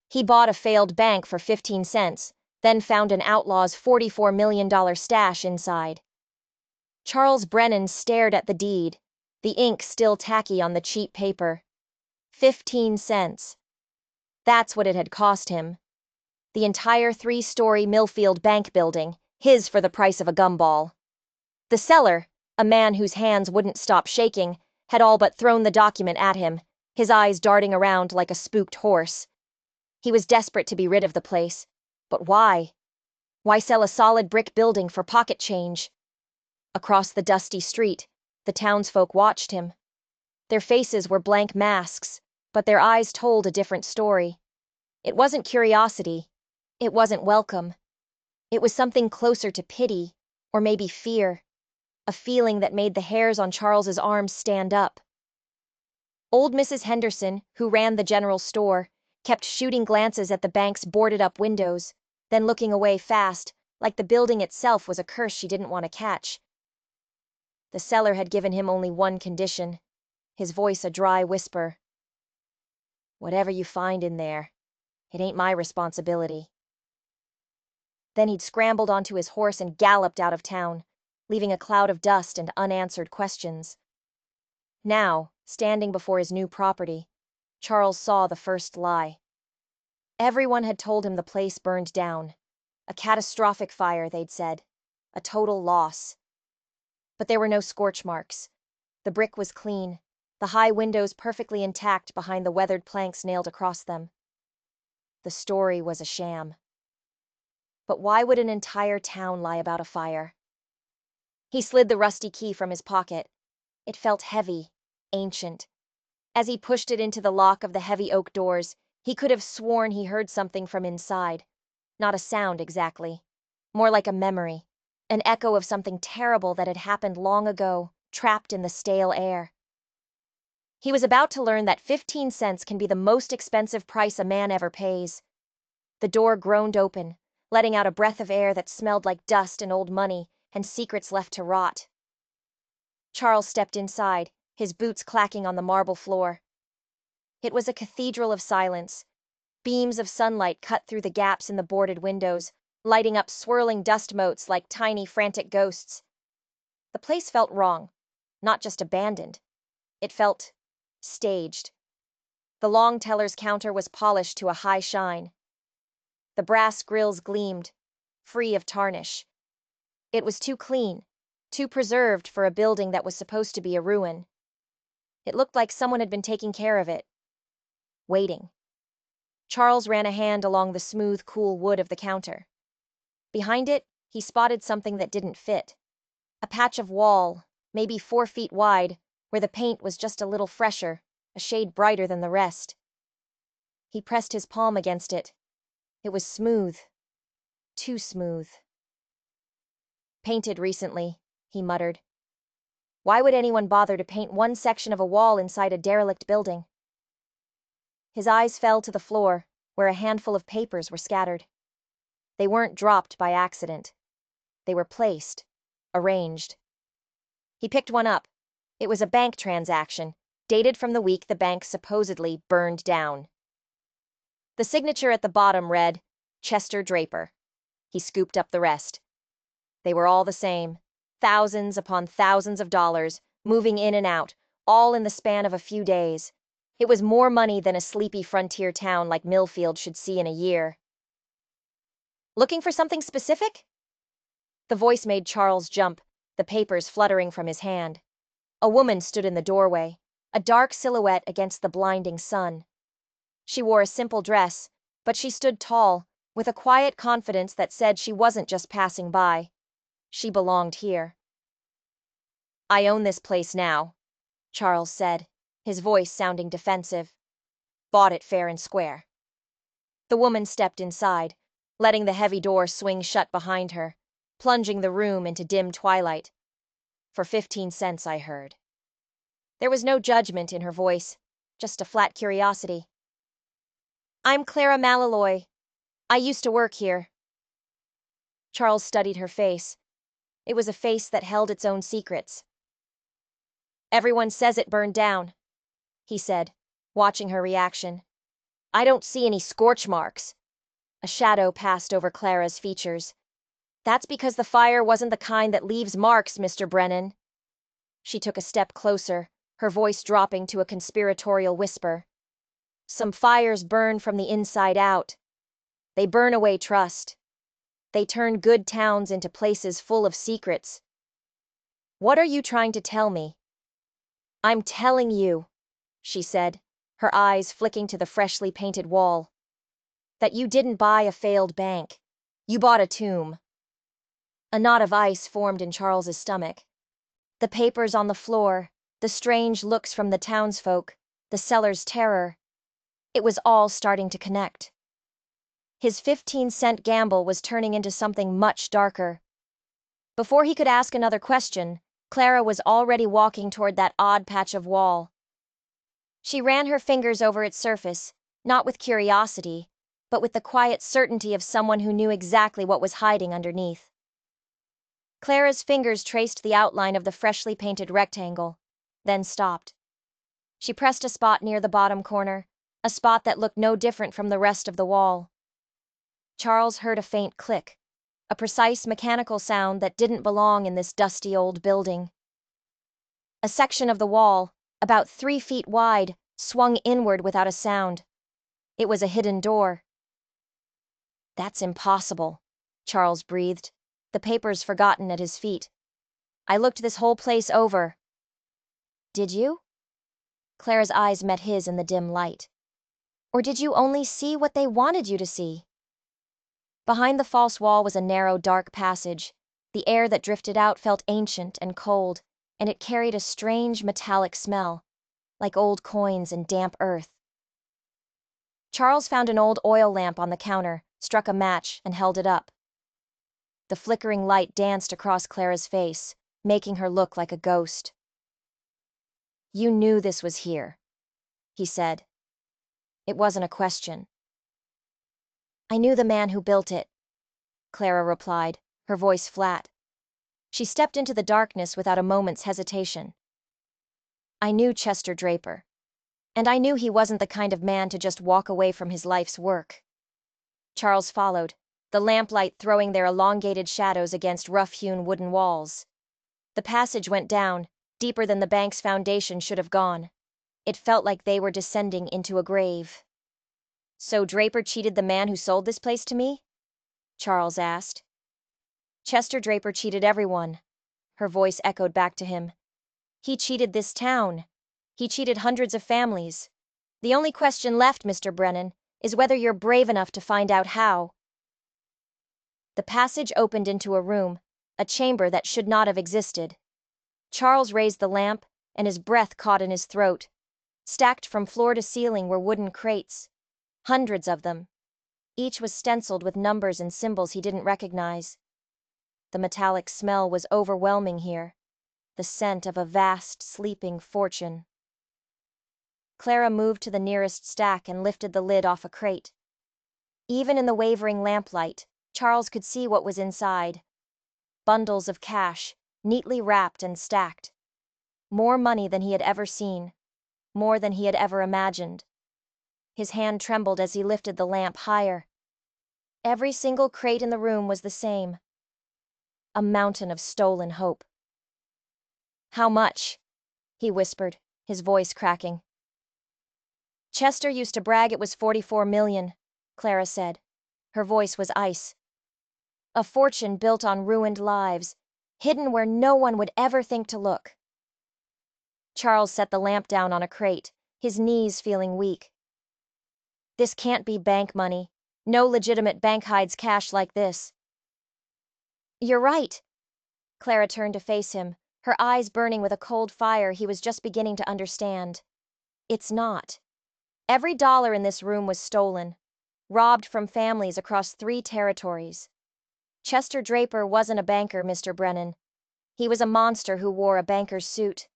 He bought a failed bank for 15 cents, then found an Outlaws' $44 million stash inside. Charles Brennan stared at the deed, the ink still tacky on the cheap paper. 15 cents. That's what it had cost him. The entire 3-story Millfield bank building, his for the price of a gumball. The seller, a man whose hands wouldn't stop shaking, had all but thrown the document at him, his eyes darting around like a spooked horse. He was desperate to be rid of the place. But why? Why sell a solid brick building for pocket change? Across the dusty street, the townsfolk watched him. Their faces were blank masks, but their eyes told a different story. It wasn't curiosity. It wasn't welcome. It was something closer to pity, or maybe fear. A feeling that made the hairs on Charles's arms stand up. Old Mrs. Henderson, who ran the general store, kept shooting glances at the bank's boarded-up windows, then looking away fast, like the building itself was a curse she didn't want to catch. The seller had given him only one condition, his voice a dry whisper. "Whatever you find in there, it ain't my responsibility." Then he'd scrambled onto his horse and galloped out of town, leaving a cloud of dust and unanswered questions. Now, standing before his new property, Charles saw the first lie. Everyone had told him the place burned down. A catastrophic fire, they'd said. A total loss. But there were no scorch marks. The brick was clean, the high windows perfectly intact behind the weathered planks nailed across them. The story was a sham. But why would an entire town lie about a fire? He slid the rusty key from his pocket. It felt heavy, ancient. As he pushed it into the lock of the heavy oak doors, he could have sworn he heard something from inside. Not a sound exactly. More like a memory. An echo of something terrible that had happened long ago, trapped in the stale air. He was about to learn that 15 cents can be the most expensive price a man ever pays. The door groaned open, letting out a breath of air that smelled like dust and old money and secrets left to rot. Charles stepped inside, his boots clacking on the marble floor. It was a cathedral of silence. Beams of sunlight cut through the gaps in the boarded windows, lighting up swirling dust motes like tiny, frantic ghosts. The place felt wrong, not just abandoned. It felt staged. The long teller's counter was polished to a high shine. The brass grills gleamed, free of tarnish. It was too clean, too preserved for a building that was supposed to be a ruin. It looked like someone had been taking care of it. Waiting. Charles ran a hand along the smooth, cool wood of the counter. Behind it, he spotted something that didn't fit. A patch of wall, maybe 4 feet wide, where the paint was just a little fresher, a shade brighter than the rest. He pressed his palm against it. It was smooth. Too smooth. "Painted recently," he muttered. Why would anyone bother to paint one section of a wall inside a derelict building? His eyes fell to the floor, where a handful of papers were scattered. They weren't dropped by accident. They were placed, arranged. He picked one up. It was a bank transaction, dated from the week the bank supposedly burned down. The signature at the bottom read, Chester Draper. He scooped up the rest. They were all the same. Thousands upon thousands of dollars, moving in and out, all in the span of a few days. It was more money than a sleepy frontier town like Millfield should see in a year. "Looking for something specific?" The voice made Charles jump, the papers fluttering from his hand. A woman stood in the doorway, a dark silhouette against the blinding sun. She wore a simple dress, but she stood tall, with a quiet confidence that said she wasn't just passing by. She belonged here. "I own this place now," Charles said, his voice sounding defensive. "Bought it fair and square." The woman stepped inside, letting the heavy door swing shut behind her, plunging the room into dim twilight. "For 15 cents, I heard." There was no judgment in her voice, just a flat curiosity. "I'm Clara Malaloy. I used to work here." Charles studied her face. It was a face that held its own secrets. "Everyone says it burned down," he said, watching her reaction. I don't see any scorch marks. A shadow passed over Clara's features. That's because the fire wasn't the kind that leaves marks, Mr. Brennan. She took a step closer, her voice dropping to a conspiratorial whisper. Some fires burn from the inside out. They burn away trust. They turn good towns into places full of secrets. What are you trying to tell me? I'm telling you, she said, her eyes flicking to the freshly painted wall, that you didn't buy a failed bank. You bought a tomb. A knot of ice formed in Charles's stomach. The papers on the floor, the strange looks from the townsfolk, the seller's terror. It was all starting to connect. His 15-cent gamble was turning into something much darker. Before he could ask another question, Clara was already walking toward that odd patch of wall. She ran her fingers over its surface, not with curiosity, but with the quiet certainty of someone who knew exactly what was hiding underneath. Clara's fingers traced the outline of the freshly painted rectangle, then stopped. She pressed a spot near the bottom corner, a spot that looked no different from the rest of the wall. Charles heard a faint click, a precise mechanical sound that didn't belong in this dusty old building. A section of the wall, about 3 feet wide, swung inward without a sound. It was a hidden door. That's impossible, Charles breathed, the papers forgotten at his feet. I looked this whole place over. Did you? Clara's eyes met his in the dim light. Or did you only see what they wanted you to see? Behind the false wall was a narrow, dark passage. The air that drifted out felt ancient and cold, and it carried a strange metallic smell, like old coins and damp earth. Charles found an old oil lamp on the counter, struck a match, and held it up. The flickering light danced across Clara's face, making her look like a ghost. You knew this was here, he said. It wasn't a question. I knew the man who built it, Clara replied, her voice flat. She stepped into the darkness without a moment's hesitation. I knew Chester Draper, and I knew he wasn't the kind of man to just walk away from his life's work. Charles followed, the lamplight throwing their elongated shadows against rough-hewn wooden walls. The passage went down, deeper than the bank's foundation should have gone. It felt like they were descending into a grave. So Draper cheated the man who sold this place to me? Charles asked. Chester Draper cheated everyone, her voice echoed back to him. He cheated this town. He cheated hundreds of families. The only question left, Mr. Brennan, is whether you're brave enough to find out how. The passage opened into a room, a chamber that should not have existed. Charles raised the lamp, and his breath caught in his throat. Stacked from floor to ceiling were wooden crates. Hundreds of them. Each was stenciled with numbers and symbols he didn't recognize. The metallic smell was overwhelming here, the scent of a vast, sleeping fortune. Clara moved to the nearest stack and lifted the lid off a crate. Even in the wavering lamplight, Charles could see what was inside. Bundles of cash, neatly wrapped and stacked. More money than he had ever seen, more than he had ever imagined. His hand trembled as he lifted the lamp higher. Every single crate in the room was the same. A mountain of stolen hope. How much? He whispered, his voice cracking. Chester used to brag it was 44 million, Clara said. Her voice was ice. A fortune built on ruined lives, hidden where no one would ever think to look. Charles set the lamp down on a crate, his knees feeling weak. This can't be bank money. No legitimate bank hides cash like this. You're right. Clara turned to face him, her eyes burning with a cold fire he was just beginning to understand. It's not. Every dollar in this room was stolen, robbed from families across 3 territories. Chester Draper wasn't a banker, Mr. Brennan. He was a monster who wore a banker's suit.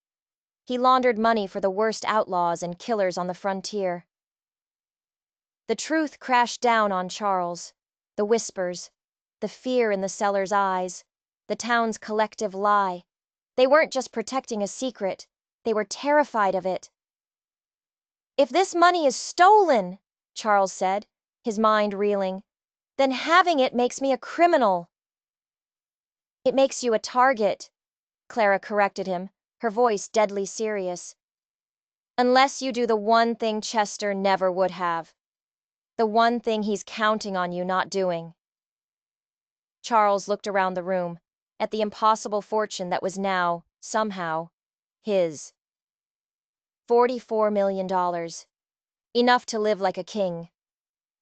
He laundered money for the worst outlaws and killers on the frontier. The truth crashed down on Charles. The whispers, the fear in the seller's eyes, the town's collective lie. They weren't just protecting a secret, they were terrified of it. If this money is stolen, Charles said, his mind reeling. Then having it makes me a criminal. It makes you a target, Clara corrected him, her voice deadly serious. Unless you do the one thing Chester never would have. The one thing he's counting on you not doing. Charles looked around the room, at the impossible fortune that was now, somehow, his. $44 million. Enough to live like a king.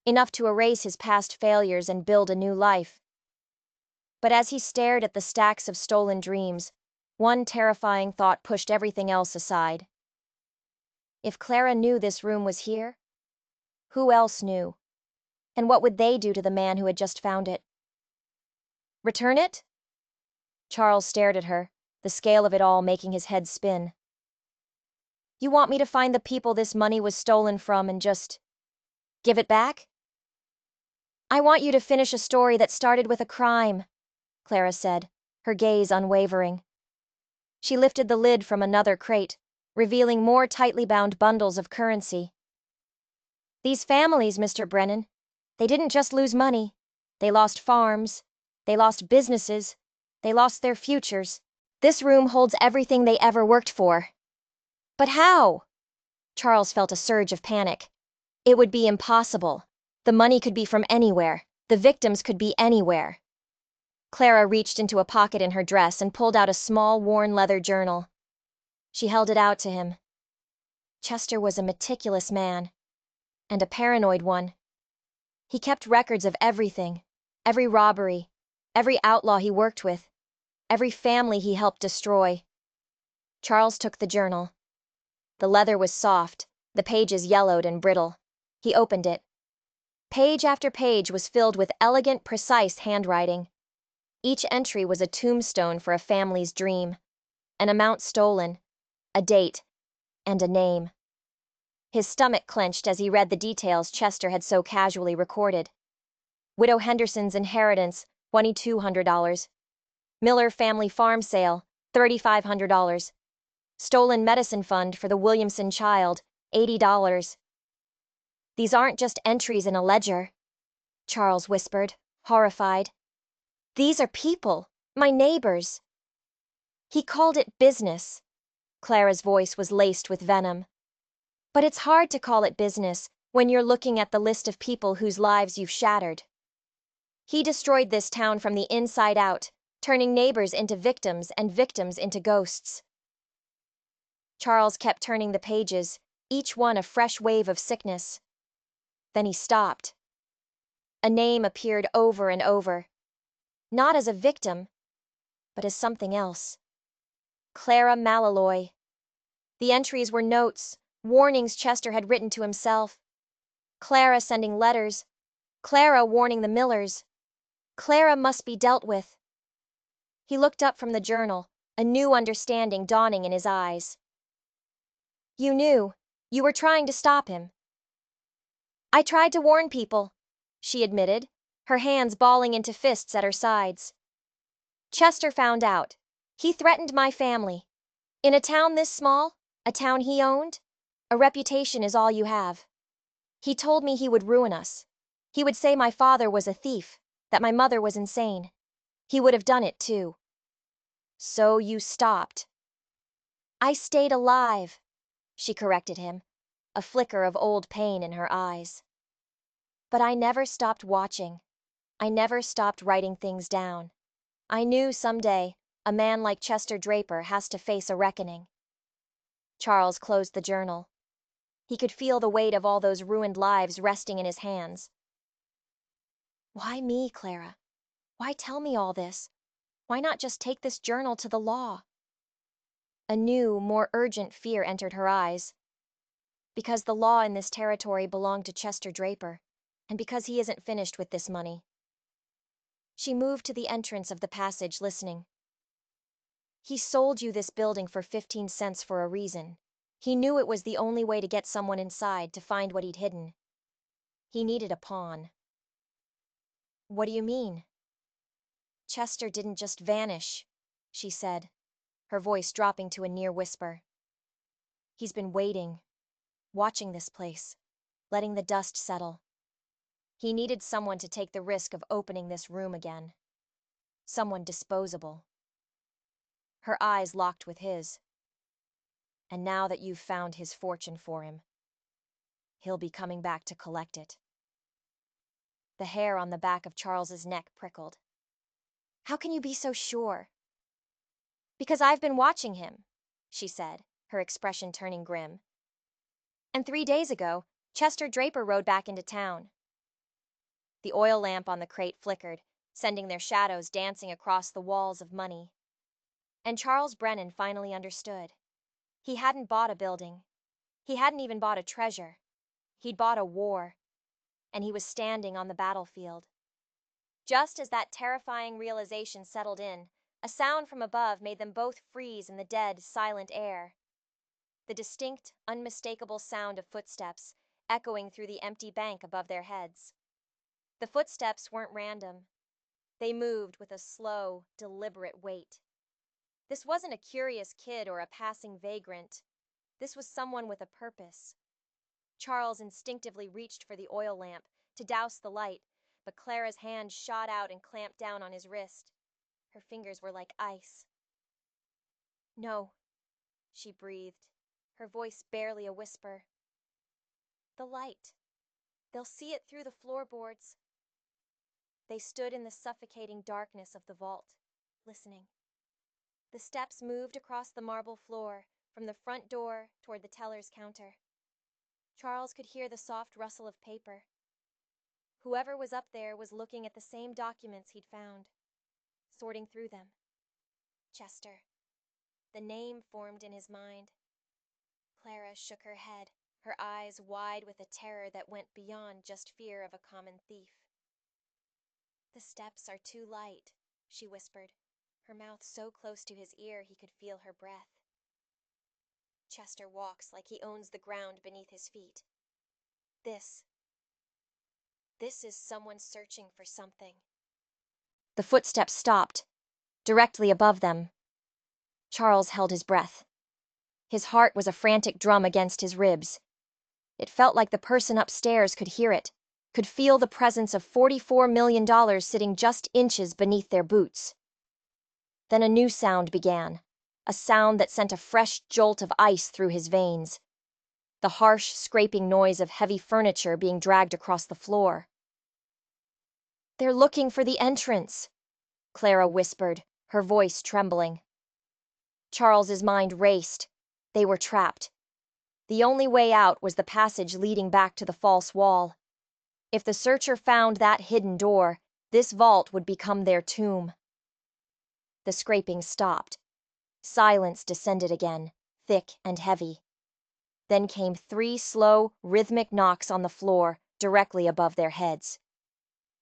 Enough to erase his past failures and build a new life. But as he stared at the stacks of stolen dreams, one terrifying thought pushed everything else aside. If Clara knew this room was here, who else knew? And what would they do to the man who had just found it? Return it? Charles stared at her, the scale of it all making his head spin. You want me to find the people this money was stolen from and just give it back? I want you to finish a story that started with a crime, Clara said, her gaze unwavering. She lifted the lid from another crate, revealing more tightly bound bundles of currency. These families, Mr. Brennan, they didn't just lose money. They lost farms. They lost businesses. They lost their futures. This room holds everything they ever worked for. But how? Charles felt a surge of panic. It would be impossible. The money could be from anywhere. The victims could be anywhere. Clara reached into a pocket in her dress and pulled out a small, worn leather journal. She held it out to him. Chester was a meticulous man, and a paranoid one. He kept records of everything, every robbery, every outlaw he worked with, every family he helped destroy. Charles took the journal. The leather was soft, the pages yellowed and brittle. He opened it. Page after page was filled with elegant, precise handwriting. Each entry was a tombstone for a family's dream, an amount stolen, a date, and a name. His stomach clenched as he read the details Chester had so casually recorded. Widow Henderson's inheritance, $2,200. Miller family farm sale, $3,500. Stolen medicine fund for the Williamson child, $80. These aren't just entries in a ledger, Charles whispered, horrified. These are people, my neighbors. He called it business. Clara's voice was laced with venom. But it's hard to call it business when you're looking at the list of people whose lives you've shattered. He destroyed this town from the inside out, turning neighbors into victims and victims into ghosts. Charles kept turning the pages, each one a fresh wave of sickness. Then he stopped. A name appeared over and over, not as a victim, but as something else. Clara Malaloy. The entries were notes, warnings Chester had written to himself. Clara sending letters. Clara warning the Millers. Clara must be dealt with. He looked up from the journal, a new understanding dawning in his eyes. You knew. You were trying to stop him. I tried to warn people, she admitted, her hands balling into fists at her sides. Chester found out. He threatened my family. In a town this small, a town he owned, a reputation is all you have. He told me he would ruin us. He would say my father was a thief, that my mother was insane. He would have done it too. So you stopped. I stayed alive, she corrected him, a flicker of old pain in her eyes. But I never stopped watching. I never stopped writing things down. I knew someday a man like Chester Draper has to face a reckoning. Charles closed the journal. He could feel the weight of all those ruined lives resting in his hands. Why me, Clara? Why tell me all this? Why not just take this journal to the law? A new, more urgent fear entered her eyes. Because the law in this territory belonged to Chester Draper, and because he isn't finished with this money. She moved to the entrance of the passage, listening. He sold you this building for 15 cents for a reason. He knew it was the only way to get someone inside to find what he'd hidden. He needed a pawn. What do you mean? Chester didn't just vanish, she said, her voice dropping to a near whisper. He's been waiting, watching this place, letting the dust settle. He needed someone to take the risk of opening this room again. Someone disposable. Her eyes locked with his. And now that you've found his fortune for him, he'll be coming back to collect it. The hair on the back of Charles's neck prickled. How can you be so sure? Because I've been watching him, she said, her expression turning grim. And 3 days ago, Chester Draper rode back into town. The oil lamp on the crate flickered, sending their shadows dancing across the walls of money. And Charles Brennan finally understood. He hadn't bought a building. He hadn't even bought a treasure. He'd bought a war. And he was standing on the battlefield. Just as that terrifying realization settled in, a sound from above made them both freeze in the dead, silent air. The distinct, unmistakable sound of footsteps echoing through the empty bank above their heads. The footsteps weren't random. They moved with a slow, deliberate weight. This wasn't a curious kid or a passing vagrant. This was someone with a purpose. Charles instinctively reached for the oil lamp to douse the light, but Clara's hand shot out and clamped down on his wrist. Her fingers were like ice. No, she breathed, her voice barely a whisper. The light. They'll see it through the floorboards. They stood in the suffocating darkness of the vault, listening. The steps moved across the marble floor, from the front door toward the teller's counter. Charles could hear the soft rustle of paper. Whoever was up there was looking at the same documents he'd found, sorting through them. Chester. The name formed in his mind. Clara shook her head, her eyes wide with a terror that went beyond just fear of a common thief. The steps are too light, she whispered, her mouth so close to his ear he could feel her breath. Chester walks like he owns the ground beneath his feet. This is someone searching for something. The footsteps stopped, directly above them. Charles held his breath. His heart was a frantic drum against his ribs. It felt like the person upstairs could hear it, could feel the presence of $44 million sitting just inches beneath their boots. Then a new sound began, a sound that sent a fresh jolt of ice through his veins. The harsh, scraping noise of heavy furniture being dragged across the floor. They're looking for the entrance, Clara whispered, her voice trembling. Charles's mind raced. They were trapped. The only way out was the passage leading back to the false wall. If the searcher found that hidden door, this vault would become their tomb. The scraping stopped. Silence descended again, thick and heavy. Then came 3 slow, rhythmic knocks on the floor directly above their heads.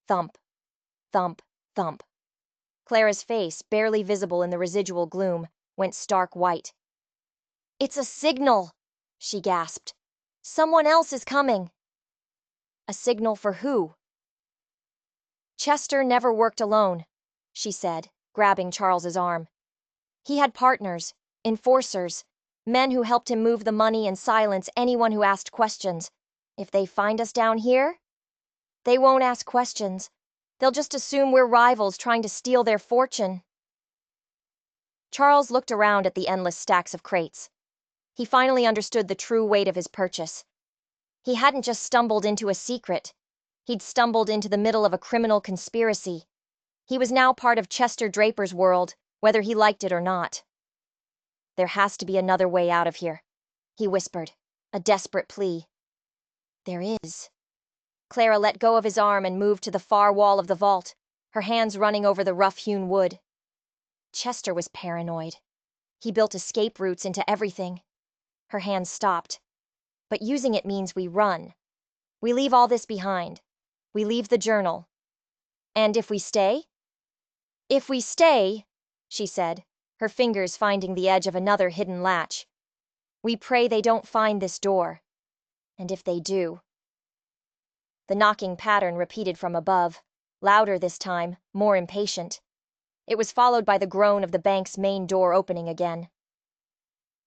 Thump, thump, thump. Clara's face, barely visible in the residual gloom, went stark white. It's a signal, she gasped. Someone else is coming. A signal for who? Chester never worked alone, she said, grabbing Charles's arm. He had partners, enforcers, men who helped him move the money and silence anyone who asked questions. If they find us down here, they won't ask questions. They'll just assume we're rivals trying to steal their fortune. Charles looked around at the endless stacks of crates. He finally understood the true weight of his purchase. He hadn't just stumbled into a secret. He'd stumbled into the middle of a criminal conspiracy. He was now part of Chester Draper's world, whether he liked it or not. There has to be another way out of here, he whispered, a desperate plea. There is. Clara let go of his arm and moved to the far wall of the vault, her hands running over the rough-hewn wood. Chester was paranoid. He built escape routes into everything. Her hands stopped. But using it means we run. We leave all this behind. We leave the journal. And if we stay? If we stay, she said, her fingers finding the edge of another hidden latch. We pray they don't find this door. And if they do... The knocking pattern repeated from above, louder this time, more impatient. It was followed by the groan of the bank's main door opening again.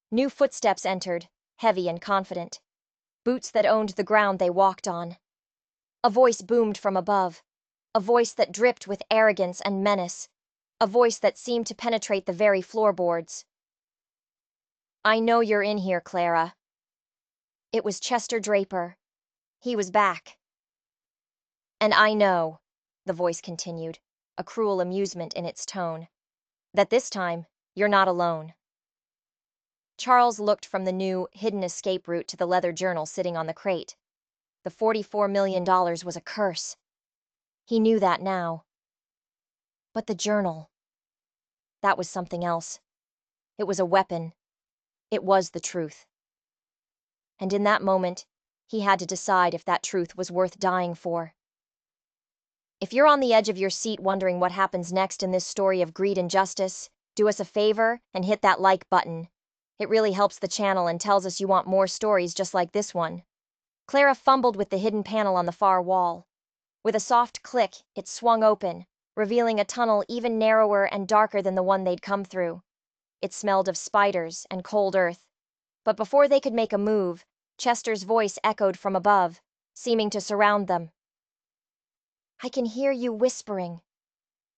New footsteps entered, heavy and confident. boots that owned the ground they walked on. A voice boomed from above, a voice that dripped with arrogance and menace, a voice that seemed to penetrate the very floorboards. "I know you're in here, Clara." It was Chester Draper. He was back. "And I know," the voice continued, a cruel amusement in its tone, "that this time you're not alone." Charles looked from the new, hidden escape route to the leather journal sitting on the crate. The $44 million was a curse. He knew that now. But the journal, that was something else. It was a weapon. It was the truth. And in that moment, he had to decide if that truth was worth dying for. If you're on the edge of your seat wondering what happens next in this story of greed and justice, do us a favor and hit that like button. It really helps the channel and tells us you want more stories just like this one. Clara fumbled with the hidden panel on the far wall. With a soft click, it swung open, revealing a tunnel even narrower and darker than the one they'd come through. It smelled of spiders and cold earth. But before they could make a move, Chester's voice echoed from above, seeming to surround them. "I can hear you whispering.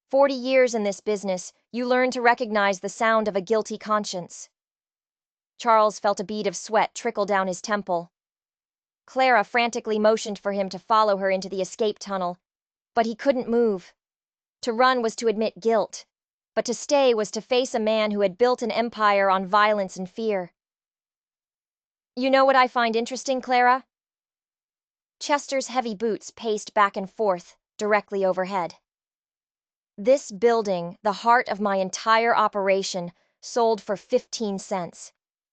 40 years in this business, you learn to recognize the sound of a guilty conscience." Charles felt a bead of sweat trickle down his temple. Clara frantically motioned for him to follow her into the escape tunnel, but he couldn't move. To run was to admit guilt, but to stay was to face a man who had built an empire on violence and fear. "You know what I find interesting, Clara?" Chester's heavy boots paced back and forth, directly overhead. "This building, the heart of my entire operation, sold for 15 cents.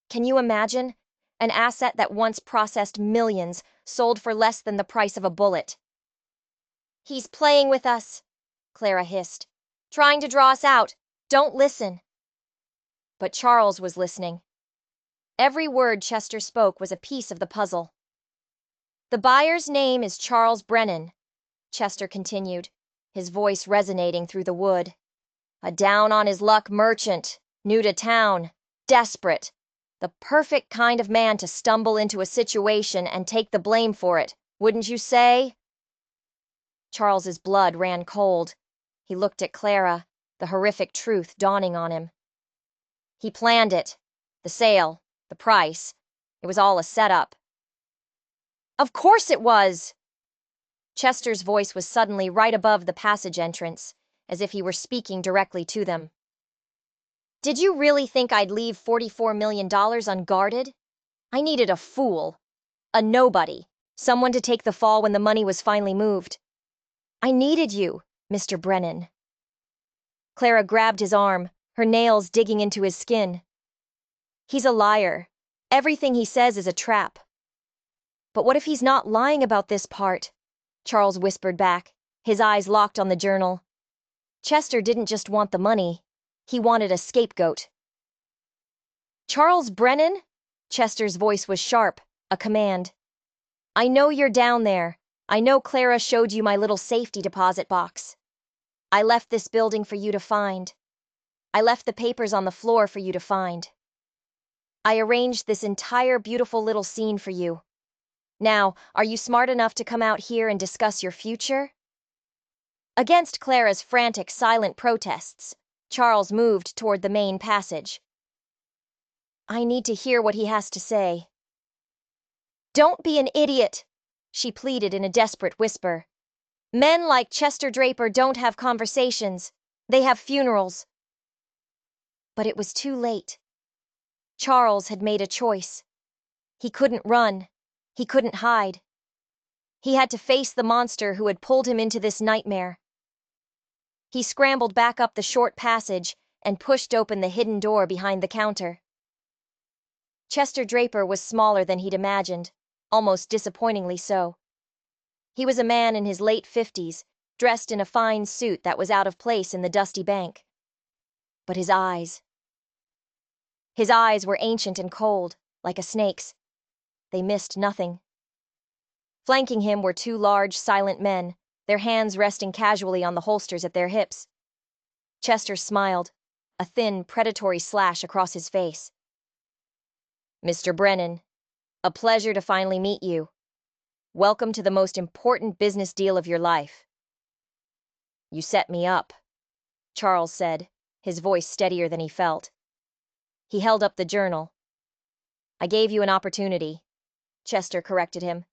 Can you imagine? An asset that once processed millions, sold for less than the price of a bullet." "He's playing with us," Clara hissed. "Trying to draw us out. Don't listen." But Charles was listening. Every word Chester spoke was a piece of the puzzle. "The buyer's name is Charles Brennan," Chester continued, his voice resonating through the wood. "A down-on-his-luck merchant, new to town, desperate. The perfect kind of man to stumble into a situation and take the blame for it, wouldn't you say?" Charles's blood ran cold. He looked at Clara, the horrific truth dawning on him. "He planned it. The sale, the price. It was all a setup." "Of course it was!" Chester's voice was suddenly right above the passage entrance, as if he were speaking directly to them. "Did you really think I'd leave $44 million unguarded? I needed a fool. A nobody. Someone to take the fall when the money was finally moved. I needed you, Mr. Brennan." Clara grabbed his arm, her nails digging into his skin. "He's a liar. Everything he says is a trap." "But what if he's not lying about this part?" Charles whispered back, his eyes locked on the journal. Chester didn't just want the money. He wanted a scapegoat. "Charles Brennan?" Chester's voice was sharp, a command. "I know you're down there. I know Clara showed you my little safety deposit box. I left this building for you to find. I left the papers on the floor for you to find. I arranged this entire beautiful little scene for you. Now, are you smart enough to come out here and discuss your future?" Against Clara's frantic, silent protests, Charles moved toward the main passage. "I need to hear what he has to say." "Don't be an idiot," she pleaded in a desperate whisper. "Men like Chester Draper don't have conversations. They have funerals." But it was too late. Charles had made a choice. He couldn't run. He couldn't hide. He had to face the monster who had pulled him into this nightmare. He scrambled back up the short passage and pushed open the hidden door behind the counter. Chester Draper was smaller than he'd imagined, almost disappointingly so. He was a man in his late 50s, dressed in a fine suit that was out of place in the dusty bank. But his eyes were ancient and cold, like a snake's. They missed nothing. Flanking him were two large, silent men, their hands resting casually on the holsters at their hips. Chester smiled, a thin, predatory slash across his face. "Mr. Brennan, A pleasure to finally meet you. Welcome to the most important business deal of your life. You set me up, Charles said, his voice steadier than he felt. He held up the journal. I gave you an opportunity, Chester corrected him.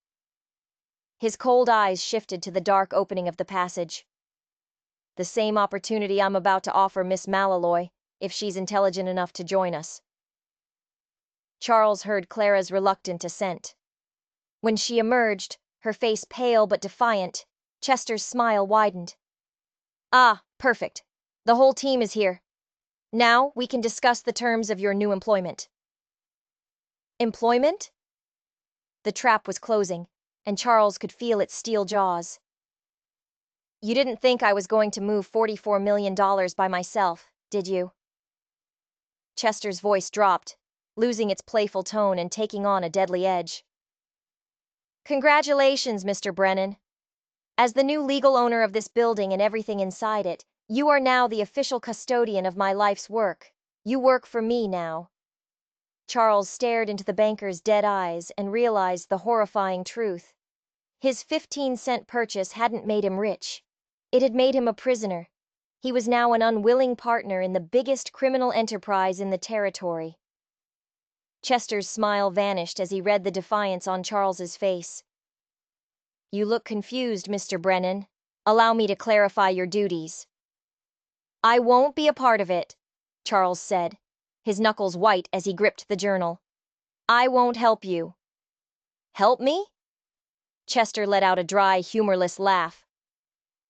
His cold eyes shifted to the dark opening of the passage. The same opportunity I'm about to offer Miss Malloy, if she's intelligent enough to join us. Charles heard Clara's reluctant assent. When she emerged, her face pale but defiant, Chester's smile widened. Ah, perfect. The whole team is here. Now we can discuss the terms of your new employment. Employment? The trap was closing, and Charles could feel its steel jaws. You didn't think I was going to move $44 million by myself, did you? Chester's voice dropped, losing its playful tone and taking on a deadly edge. Congratulations, Mr. Brennan. As the new legal owner of this building and everything inside it, you are now the official custodian of my life's work. You work for me now. Charles stared into the banker's dead eyes and realized the horrifying truth. His 15-cent purchase hadn't made him rich. It had made him a prisoner. He was now an unwilling partner in the biggest criminal enterprise in the territory. Chester's smile vanished as he read the defiance on Charles's face. You look confused, Mr. Brennan. Allow me to clarify your duties. I won't be a part of it, Charles said, his knuckles white as he gripped the journal. I won't help you. Help me? Chester let out a dry, humorless laugh.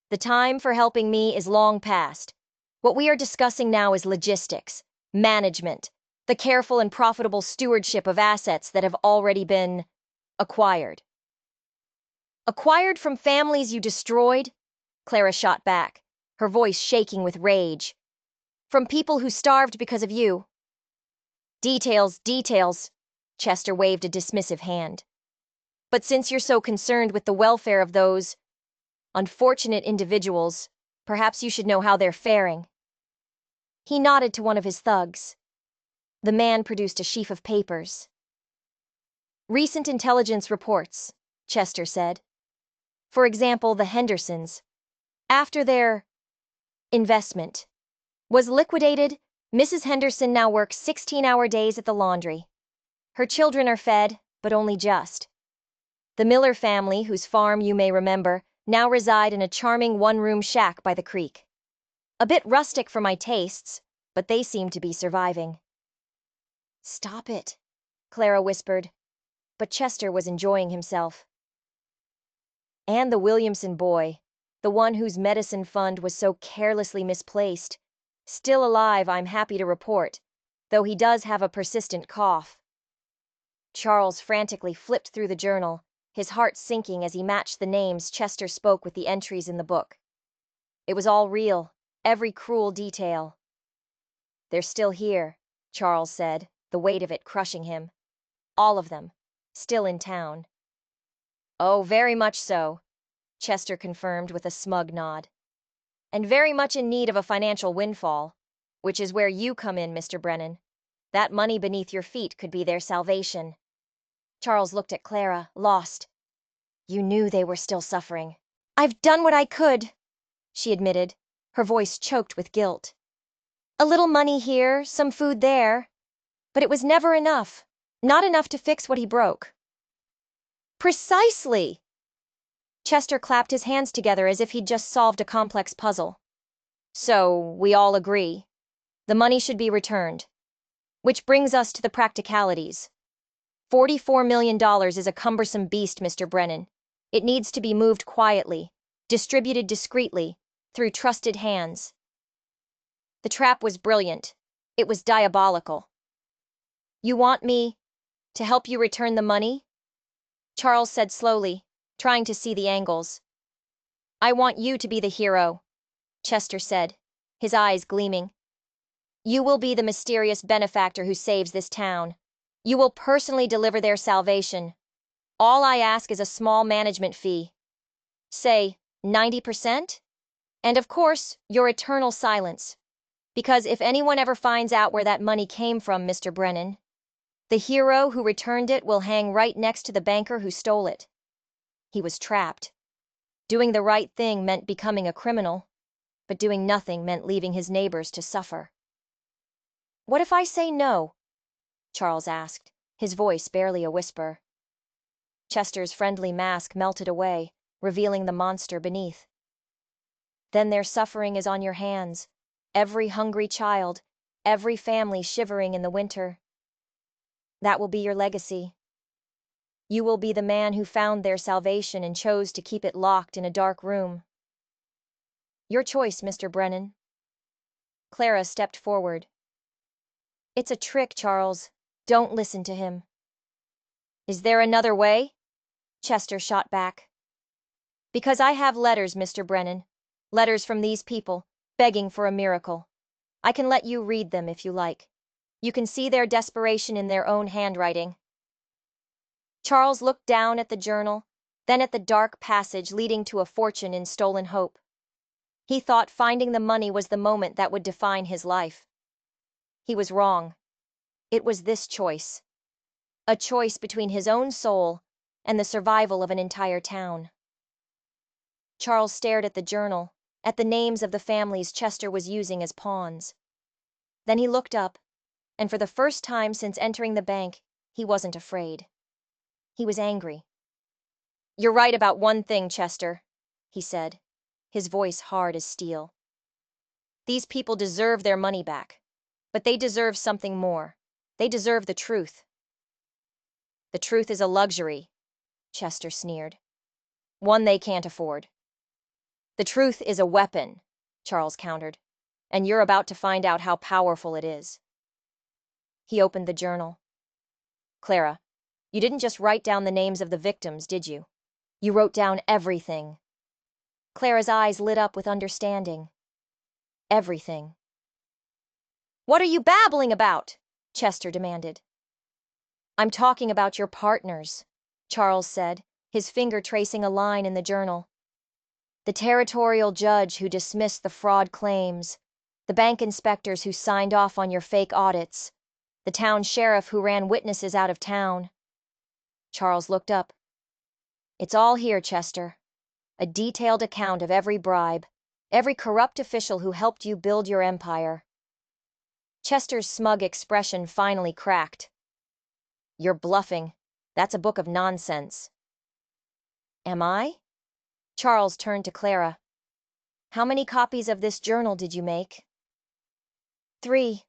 The time for helping me is long past. What we are discussing now is logistics, management, the careful and profitable stewardship of assets that have already been acquired. Acquired from families you destroyed? Clara shot back, her voice shaking with rage. From people who starved because of you. Details, details, Chester waved a dismissive hand. But since you're so concerned with the welfare of those unfortunate individuals, perhaps you should know how they're faring. He nodded to one of his thugs. The man produced a sheaf of papers. Recent intelligence reports, Chester said. For example, the Hendersons, after their investment was liquidated, Mrs. Henderson now works 16-hour days at the laundry. Her children are fed, but only just. The Miller family, whose farm you may remember, now reside in a charming one-room shack by the creek. A bit rustic for my tastes, but they seem to be surviving. Stop it, Clara whispered, but Chester was enjoying himself. And the Williamson boy, the one whose medicine fund was so carelessly misplaced, still alive, I'm happy to report, though he does have a persistent cough. Charles frantically flipped through the journal, his heart sinking as he matched the names Chester spoke with the entries in the book. It was all real, every cruel detail. They're still here, Charles said, the weight of it crushing him. All of them, still in town. Oh, very much so, Chester confirmed with a smug nod. And very much in need of a financial windfall, which is where you come in, Mr. Brennan. That money beneath your feet could be their salvation. Charles looked at Clara, lost. You knew they were still suffering. I've done what I could, she admitted, her voice choked with guilt. A little money here, some food there. But it was never enough. Not enough to fix what he broke. Precisely! Chester clapped his hands together as if he'd just solved a complex puzzle. So, we all agree. The money should be returned. Which brings us to the practicalities. $44 million is a cumbersome beast, Mr. Brennan. It needs to be moved quietly, distributed discreetly, through trusted hands. The trap was brilliant. It was diabolical. You want me to help you return the money? Charles said slowly, trying to see the angles. I want you to be the hero, Chester said, his eyes gleaming. You will be the mysterious benefactor who saves this town. You will personally deliver their salvation. All I ask is a small management fee. Say, 90%? And of course, your eternal silence. Because if anyone ever finds out where that money came from, Mr. Brennan, The hero who returned it will hang right next to the banker who stole it. He was trapped. Doing the right thing meant becoming a criminal, but doing nothing meant leaving his neighbors to suffer. "What if I say no?" Charles asked, his voice barely a whisper. Chester's friendly mask melted away, revealing the monster beneath. "Then their suffering is on your hands. Every hungry child, every family shivering in the winter. That will be your legacy. You will be the man who found their salvation and chose to keep it locked in a dark room. Your choice, Mr. Brennan." Clara stepped forward. "It's a trick, Charles. Don't listen to him." "Is there another way?" Chester shot back. "Because I have letters, Mr. Brennan. Letters from these people, begging for a miracle. I can let you read them if you like. You can see their desperation in their own handwriting." Charles looked down at the journal, then at the dark passage leading to a fortune in stolen hope. He thought finding the money was the moment that would define his life. He was wrong. It was this choice. A choice between his own soul and the survival of an entire town. Charles stared at the journal, at the names of the families Chester was using as pawns. Then he looked up, and for the first time since entering the bank, he wasn't afraid. He was angry. "You're right about one thing, Chester," he said, his voice hard as steel. "These people deserve their money back, but they deserve something more. They deserve the truth." "The truth is a luxury," Chester sneered. "One they can't afford." "The truth is a weapon," Charles countered, "and you're about to find out how powerful it is." He opened the journal. "Clara, you didn't just write down the names of the victims, did you? You wrote down everything." Clara's eyes lit up with understanding. "Everything." "What are you babbling about?" Chester demanded. "I'm talking about your partners," Charles said, his finger tracing a line in the journal. "The territorial judge who dismissed the fraud claims, the bank inspectors who signed off on your fake audits, the town sheriff who ran witnesses out of town." Charles looked up. "It's all here, Chester. A detailed account of every bribe, every corrupt official who helped you build your empire." Chester's smug expression finally cracked. "You're bluffing. That's a book of nonsense." "Am I?" Charles turned to Clara. "How many copies of this journal did you make?" "3,"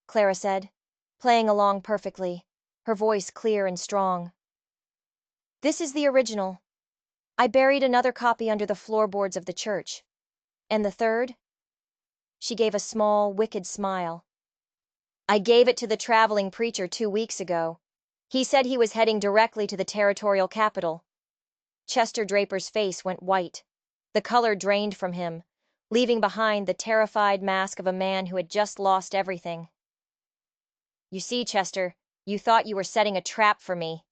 Clara said, playing along perfectly, her voice clear and strong. "This is the original. I buried another copy under the floorboards of the church. And the third?" She gave a small, wicked smile. "I gave it to the traveling preacher 2 weeks ago. He said he was heading directly to the territorial capital." Chester Draper's face went white. The color drained from him, leaving behind the terrified mask of a man who had just lost everything. "You see, Chester, you thought you were setting a trap for me,"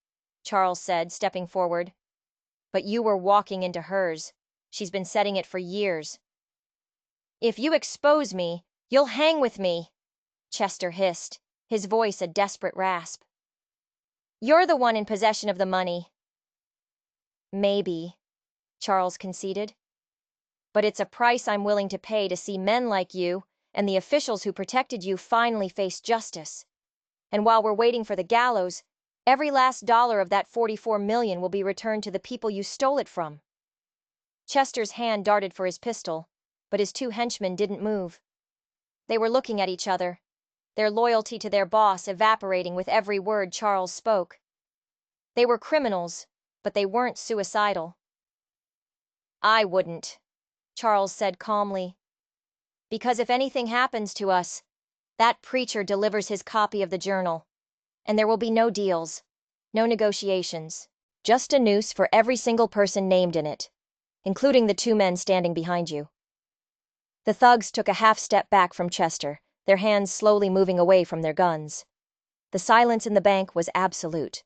Charles said, stepping forward. "But you were walking into hers. She's been setting it for years." "If you expose me, you'll hang with me," Chester hissed, his voice a desperate rasp. "You're the one in possession of the money." "Maybe," Charles conceded. "But it's a price I'm willing to pay to see men like you and the officials who protected you finally face justice. And while we're waiting for the gallows, every last dollar of that 44 million will be returned to the people you stole it from." Chester's hand darted for his pistol, but his 2 henchmen didn't move. They were looking at each other, their loyalty to their boss evaporating with every word Charles spoke. They were criminals, but they weren't suicidal. "I wouldn't," Charles said calmly. "Because if anything happens to us, that preacher delivers his copy of the journal, and there will be no deals, no negotiations, just a noose for every single person named in it, including the 2 men standing behind you." The thugs took a half step back from Chester, their hands slowly moving away from their guns. The silence in the bank was absolute.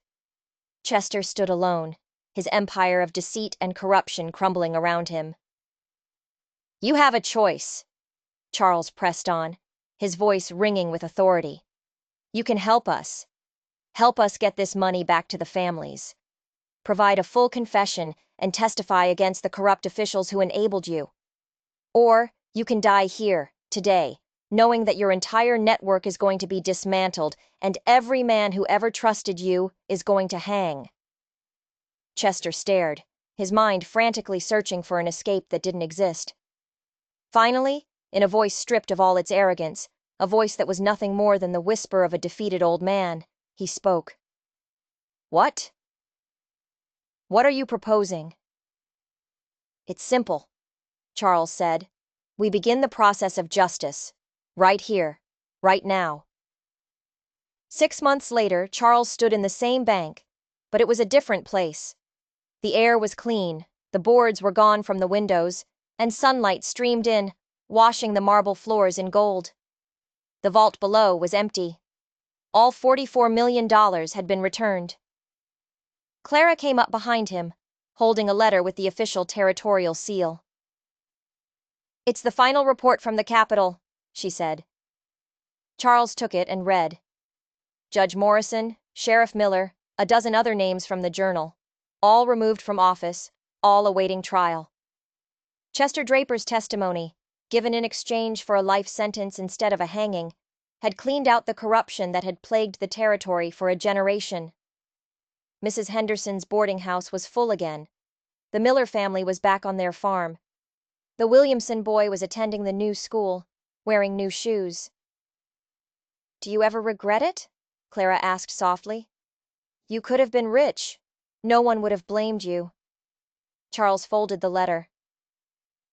Chester stood alone, his empire of deceit and corruption crumbling around him. "You have a choice," Charles pressed on, his voice ringing with authority. "You can help us. Help us get this money back to the families. Provide a full confession and testify against the corrupt officials who enabled you. Or you can die here, today, knowing that your entire network is going to be dismantled and every man who ever trusted you is going to hang. Chester stared, his mind frantically searching for an escape that didn't exist. Finally, in a voice stripped of all its arrogance, a voice that was nothing more than the whisper of a defeated old man, he spoke. What? What are you proposing? It's simple, Charles said. We begin the process of justice. Right here. Right now. 6 months later, Charles stood in the same bank, but it was a different place. The air was clean, the boards were gone from the windows, and sunlight streamed in, washing the marble floors in gold. The vault below was empty. All $44 million had been returned. Clara came up behind him, holding a letter with the official territorial seal. It's the final report from the Capitol, she said. Charles took it and read. Judge Morrison, Sheriff Miller, a dozen other names from the Journal, all removed from office, all awaiting trial. Chester Draper's testimony, given in exchange for a life sentence instead of a hanging, had cleaned out the corruption that had plagued the territory for a generation. Mrs. Henderson's boarding house was full again. The Miller family was back on their farm. The Williamson boy was attending the new school, wearing new shoes. Do you ever regret it? Clara asked softly. You could have been rich. No one would have blamed you. Charles folded the letter.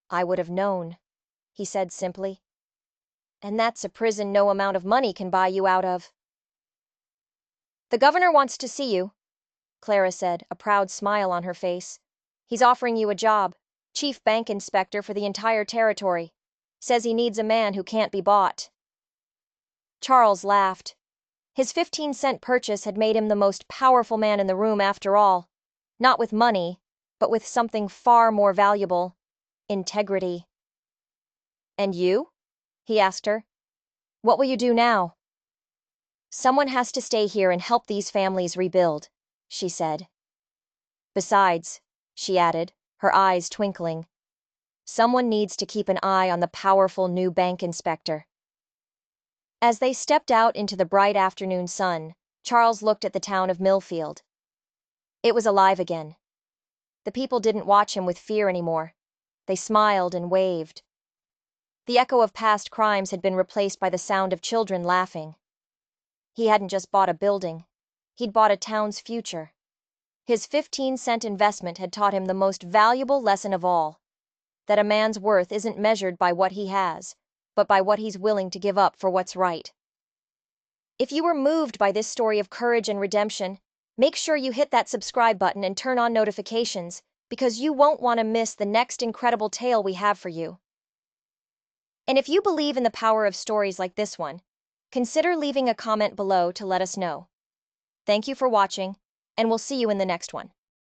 I would have known, he said simply. And that's a prison no amount of money can buy you out of. The governor wants to see you, Clara said, a proud smile on her face. He's offering you a job, chief bank inspector for the entire territory. Says he needs a man who can't be bought. Charles laughed. His 15-cent purchase had made him the most powerful man in the room after all. Not with money, but with something far more valuable. Integrity. And you? He asked her. What will you do now? Someone has to stay here and help these families rebuild, she said. Besides, she added, her eyes twinkling, someone needs to keep an eye on the powerful new bank inspector. As they stepped out into the bright afternoon sun, Charles looked at the town of Millfield. It was alive again. The people didn't watch him with fear anymore. They smiled and waved. The echo of past crimes had been replaced by the sound of children laughing. He hadn't just bought a building. He'd bought a town's future. His 15-cent investment had taught him the most valuable lesson of all, that a man's worth isn't measured by what he has, but by what he's willing to give up for what's right. If you were moved by this story of courage and redemption, make sure you hit that subscribe button and turn on notifications, because you won't want to miss the next incredible tale we have for you. And if you believe in the power of stories like this one, consider leaving a comment below to let us know. Thank you for watching, and we'll see you in the next one.